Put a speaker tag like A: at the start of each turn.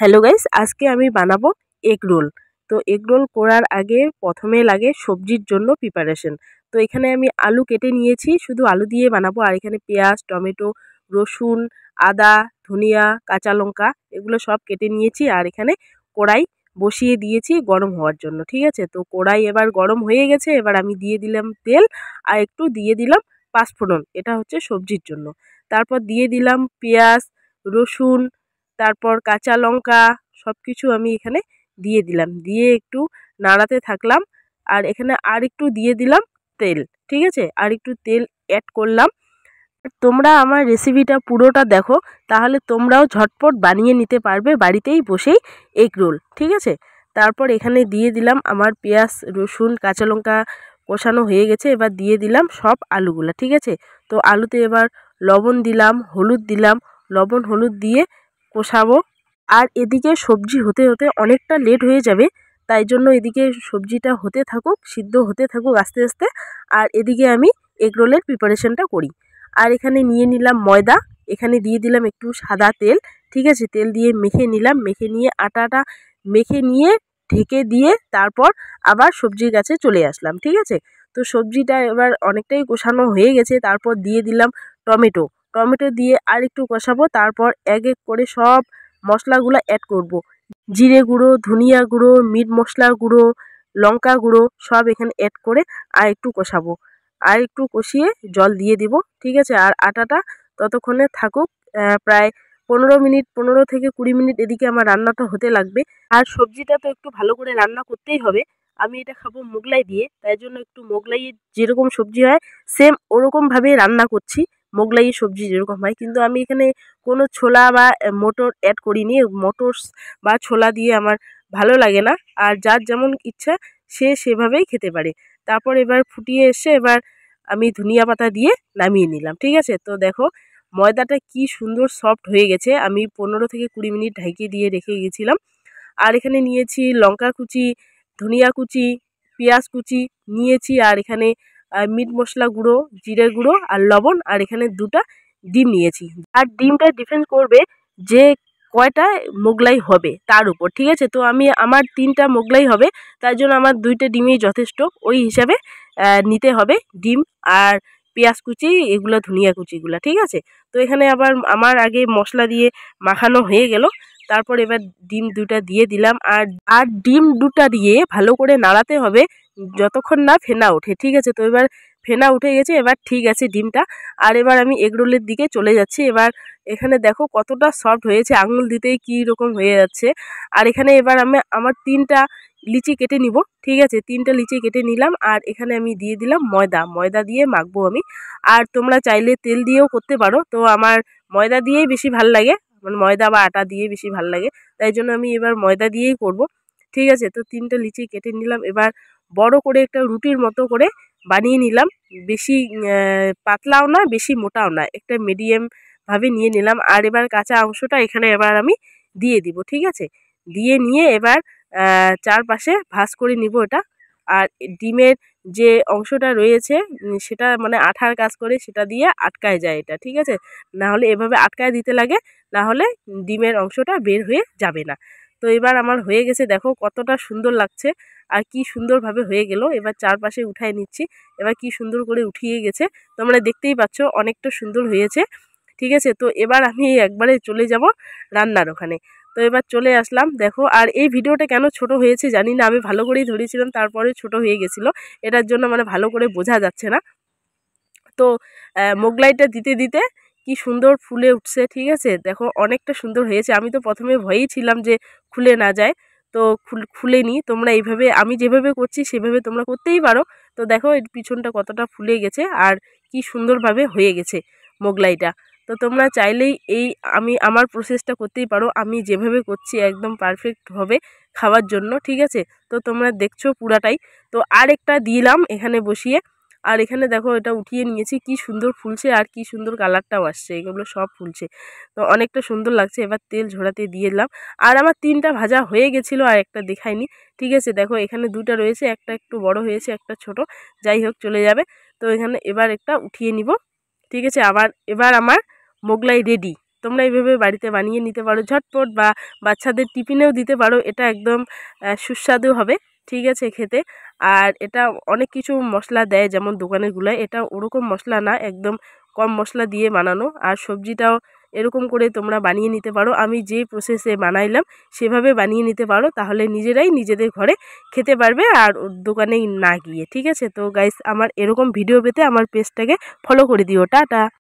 A: Hello guys, আজকে আমি বানাবো এগ রোল। তো এগ রোল করার আগে প্রথমে লাগে সবজির জন্য প্রিপারেশন। তো এখানে আমি আলু কেটে নিয়েছি, শুধু আলু দিয়ে বানাবো। আর এখানে পেঁয়াজ, টমেটো, রসুন, আদা, ধনিয়া, কাঁচা লঙ্কা এগুলো সব কেটে নিয়েছি। আর এখানে কড়াই বসিয়ে দিয়েছি গরম হওয়ার জন্য, ঠিক আছে। তো কড়াই এবার গরম হয়ে গেছে, এবার আমি দিয়ে দিলাম তেল আর একটু দিয়ে দিলাম পাঁচফোড়ন, এটা হচ্ছে সবজির জন্য। তারপর দিয়ে দিলাম পেঁয়াজ, রসুন, তারপর কাঁচা লঙ্কা সব কিছু আমি এখানে দিয়ে দিলাম, দিয়ে একটু নাড়াতে থাকলাম। আর এখানে আর একটু দিয়ে দিলাম তেল, ঠিক আছে। আর একটু তেল অ্যাড করলাম। তোমরা আমার রেসিপিটা পুরোটা দেখো, তাহলে তোমরাও ঝটপট বানিয়ে নিতে পারবে বাড়িতেই বসেই এগ রোল, ঠিক আছে। তারপর এখানে দিয়ে দিলাম আমার পেঁয়াজ, রসুন, কাঁচা লঙ্কা কষানো হয়ে গেছে। এবার দিয়ে দিলাম সব আলুগুলা, ঠিক আছে। তো আলুতে এবার লবণ দিলাম, হলুদ দিলাম, লবণ হলুদ দিয়ে কষাবো। আর এদিকে সবজি হতে হতে অনেকটা লেট হয়ে যাবে, তাই জন্য এদিকে সবজিটা হতে থাকুক, সিদ্ধ হতে থাকুক আস্তে আস্তে। আর এদিকে আমি এগ রোলের প্রিপারেশনটা করি। আর এখানে নিয়ে নিলাম ময়দা, এখানে দিয়ে দিলাম একটু সাদা তেল, ঠিক আছে। তেল দিয়ে মেখে নিলাম, মেখে নিয়ে আটাটা মেখে নিয়ে ঢেকে দিয়ে তারপর আবার সবজির কাছে চলে আসলাম, ঠিক আছে। তো সবজিটা এবার অনেকটাই কষানো হয়ে গেছে, তারপর দিয়ে দিলাম টমেটো। টমেটো দিয়ে আর একটু কষাবো, তারপর এক এক করে সব মশলাগুলো অ্যাড করব। জিরে গুঁড়ো, ধনিয়া গুঁড়ো, মিট মশলা গুঁড়ো, লঙ্কা গুঁড়ো সব এখানে অ্যাড করে আর একটু কষাবো। আর একটু কষিয়ে জল দিয়ে দিব, ঠিক আছে। আর আটাটা ততক্ষণে থাকুক, প্রায় 15 মিনিট, 15 থেকে 20 মিনিট এদিকে আমার রান্নাটা হতে লাগবে। আর সবজিটা তো একটু ভালো করে রান্না করতেই হবে। আমি এটা খাবো মোগলাই দিয়ে, তাই জন্য একটু মোগলাইয়ের যেরকম সবজি হয় সেম ওরকমভাবে রান্না করছি, মোগলাইয়ের সবজি যেরকম হয়। কিন্তু আমি এখানে কোনো ছোলা বা মটর অ্যাড করিনি। মটর বা ছোলা দিয়ে আমার ভালো লাগে না। আর যার যেমন ইচ্ছা সে সেভাবেই খেতে পারে। তারপর এবার ফুটিয়ে এসে এবার আমি ধনিয়া পাতা দিয়ে নামিয়ে নিলাম, ঠিক আছে। তো দেখো ময়দাটা কি সুন্দর সফট হয়ে গেছে। আমি 15 থেকে 20 মিনিট ঢাকিয়ে দিয়ে রেখে গেছিলাম। আর এখানে নিয়েছি লঙ্কা কুচি, ধনিয়া কুচি, পেঁয়াজ কুচি নিয়েছি। আর এখানে মিট মশলা গুঁড়ো, জিরে গুঁড়ো আর লবণ। আর এখানে 2টা ডিম নিয়েছি। আর ডিমটা ডিপেন্ড করবে যে কয়টা মোগলাই হবে তার উপর, ঠিক আছে। তো আমার 3টা মোগলাই হবে, তাই জন্য আমার 2টা ডিমই যথেষ্ট। ওই হিসাবে নিতে হবে ডিম আর পেঁয়াজ কুচি, এগুলো ধনিয়া কুচিগুলো, ঠিক আছে। তো এখানে আবার আমার আগে মশলা দিয়ে মাখানো হয়ে গেল। তারপর এবার ডিম 2টা দিয়ে দিলাম। আর ডিম 2টা দিয়ে ভালো করে নাড়াতে হবে যতক্ষণ না ফেনা ওঠে, ঠিক আছে। তো এবার ফেনা উঠে গেছে, এবার ঠিক আছে ডিমটা। আর এবার আমি এগরোলের দিকে চলে যাচ্ছি। এবার এখানে দেখো কতটা সফট হয়েছে, আঙুল দিতেই কী রকম হয়ে যাচ্ছে। আর এখানে এবার আমার 3টা লিচি কেটে নিব, ঠিক আছে। 3টা লিচি কেটে নিলাম। আর এখানে আমি দিয়ে দিলাম ময়দা দিয়ে মাখবো আমি। আর তোমরা চাইলে তেল দিয়েও করতে পারো, তো আমার ময়দা দিয়েই বেশি ভাল লাগে, মানে ময়দা বা আটা দিয়ে বেশি ভাল লাগে, তাই জন্য আমি এবার ময়দা দিয়েই করব, ঠিক আছে। তো 3টা লিচি কেটে নিলাম। এবার বড় করে একটা রুটির মতো করে বানিয়ে নিলাম, বেশি পাতলাও না বেশি মোটাও না, একটা মিডিয়াম ভাবে নিয়ে নিলাম। আর এবার কাঁচা অংশটা এখানে এবার আমি দিয়ে দিব, ঠিক আছে। দিয়ে নিয়ে এবার চারপাশে ভাঁজ করে নিব এটা। আর ডিমের যে অংশটা রয়েছে সেটা মানে আঠার কাজ করে, সেটা দিয়ে আটকায় যায় এটা, ঠিক আছে। না হলে এভাবে আটকায় দিতে লাগে, না হলে ডিমের অংশটা বের হয়ে যাবে না। তো এবার আমার হয়ে গেছে, দেখো কতটা সুন্দর লাগছে আর কি সুন্দরভাবে হয়ে গেল। এবার চারপাশে উঠায় নিচ্ছি, এবার কি সুন্দর করে উঠিয়ে গেছে, তোমরা দেখতেই পাচ্ছ অনেকটা সুন্দর হয়েছে, ঠিক আছে। তো এবার আমি একবারে চলে যাব রান্নার ওখানে। তো এবার চলে আসলাম, দেখো। আর এই ভিডিওটা কেন ছোট হয়েছে জানি না, আমি ভালো করেই ধরেছিলাম তারপরে ছোট হয়ে গেছিলো, এটার জন্য মানে ভালো করে বোঝা যাচ্ছে না। তো মোগলাইটা দিতে দিতে কি সুন্দর ফুলে উঠছে, ঠিক আছে। দেখো অনেকটা সুন্দর হয়েছে। আমি তো প্রথমে ভয়েই ছিলাম যে খুলে না যায়, তো খুলেনি। তোমরা এইভাবে আমি যেভাবে করছি সেভাবে তোমরা করতেই পারো। তো দেখো এর পিছনটা কতটা ফুলে গেছে আর কি সুন্দরভাবে হয়ে গেছে মোগলাইটা। তো তোমরা চাইলেই আমার প্রসেসটা করতেই পারো, আমি যেভাবে করছি একদম পারফেক্ট হবে খাওয়ার জন্য, ঠিক আছে। তো তোমরা দেখছো পুরাটাই। তো আর একটা দিলাম এখানে বসিয়ে। আর এখানে দেখো এটা উঠিয়ে নিয়েছি, কি সুন্দর ফুলছে আর কি সুন্দর কালারটাও আসছে, এগুলো সব ফুলছে, তো অনেকটা সুন্দর লাগছে। এবার তেল ঝরাতে দিয়ে দিলাম। আর আমার 3টা ভাজা হয়ে গেছিলো, আর একটা দেখাইনি, ঠিক আছে। দেখো এখানে 2টা রয়েছে, একটা একটু বড় হয়েছে, একটা ছোট, যাই হোক চলে যাবে। তো এখানে এবার একটা উঠিয়ে নিব, ঠিক আছে। এবার আমার মোগলাই রেডি। তোমরা এইভাবে বাড়িতে বানিয়ে নিতে পারো ঝটপট, বা বাচ্চাদের টিফিনেও দিতে পারো। এটা একদম সুস্বাদু হবে, ঠিক আছে খেতে। আর এটা অনেক কিছু মশলা দেয় যেমন দোকানেরগুলোয়, এটা ওরকম মশলা না, একদম কম মশলা দিয়ে বানানো। আর সবজিটাও এরকম করে তোমরা বানিয়ে নিতে পারো। আমি যে প্রসেসে বানাইলাম সেভাবে বানিয়ে নিতে পারো, তাহলে নিজেরাই নিজেদের ঘরে খেতে পারবে আর দোকানে না গিয়ে, ঠিক আছে। তো গাইস, আমার এরকম ভিডিও পেতে আমার পেজটাকে ফলো করে দিও। টাটা।